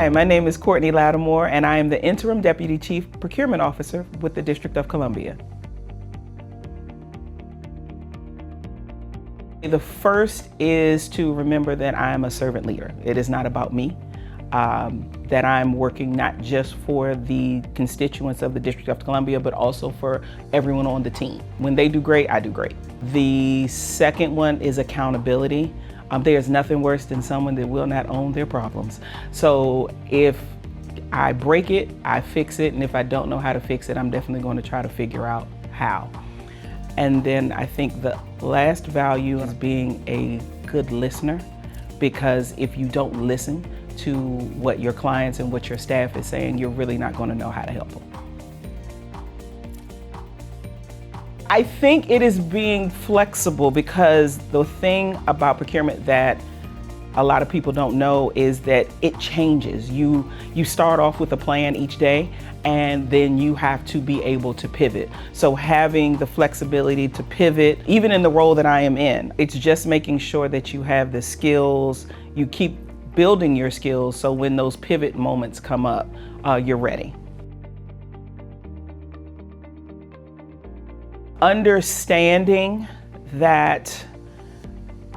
Hi, my name is Courtney Lattimore, and I am the Interim Deputy Chief Procurement Officer with the District of Columbia. The first is to remember that I am a servant leader. It is not about me, that I'm working not just for the constituents of the District of Columbia, but also for everyone on the team. When they do great, I do great. The second one is accountability. There's nothing worse than someone that will not own their problems. So if I break it, I fix it, and if I don't know how to fix it, I'm definitely going to try to figure out how. And then I think the last value is being a good listener, because if you don't listen to what your clients and what your staff is saying, you're really not going to know how to help them. I think it is being flexible, because the thing about procurement that a lot of people don't know is that it changes. You start off with a plan each day, and then you have to be able to pivot. So having the flexibility to pivot, even in the role that I am in, it's just making sure that you have the skills, you keep building your skills, so when those pivot moments come up, you're ready. Understanding that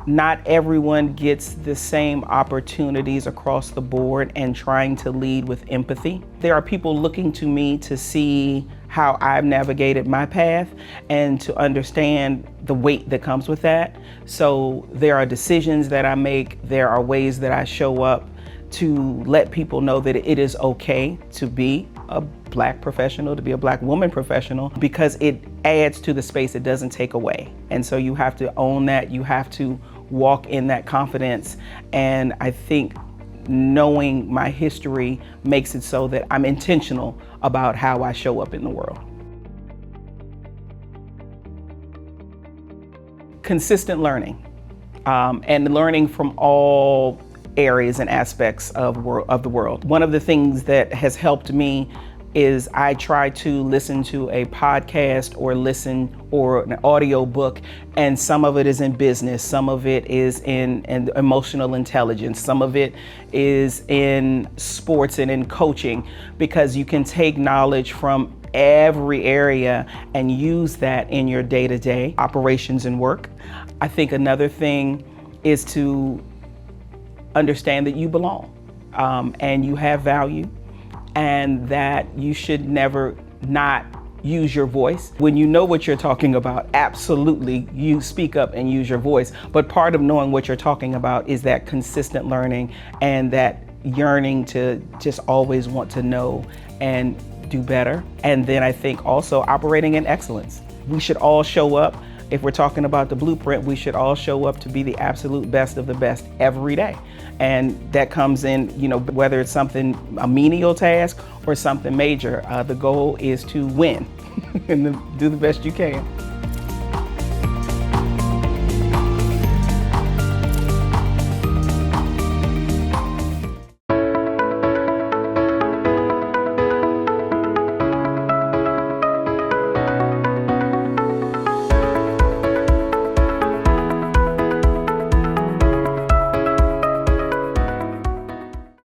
not everyone gets the same opportunities across the board, and trying to lead with empathy. There are people looking to me to see how I've navigated my path and to understand the weight that comes with that. So there are decisions that I make, there are ways that I show up to let people know that it is okay to be a Black professional, to be a Black woman professional, because it adds to the space, it doesn't take away. And so you have to own that, you have to walk in that confidence. And I think knowing my history makes it so that I'm intentional about how I show up in the world. Consistent learning, and learning from all areas and aspects of the world. One of the things that has helped me is I try to listen to a podcast or an audio book, and some of it is in business, some of it is in emotional intelligence, some of it is in sports and in coaching, because you can take knowledge from every area and use that in your day-to-day operations and work. I think another thing is to understand that you belong, and you have value, and that you should never not use your voice. When you know what you're talking about, absolutely, you speak up and use your voice. But part of knowing what you're talking about is that consistent learning and that yearning to just always want to know and do better. And then I think also operating in excellence. We should all show up. If we're talking about the blueprint, we should all show up to be the absolute best of the best every day. And that comes in, whether it's a menial task or something major, the goal is to win and do the best you can.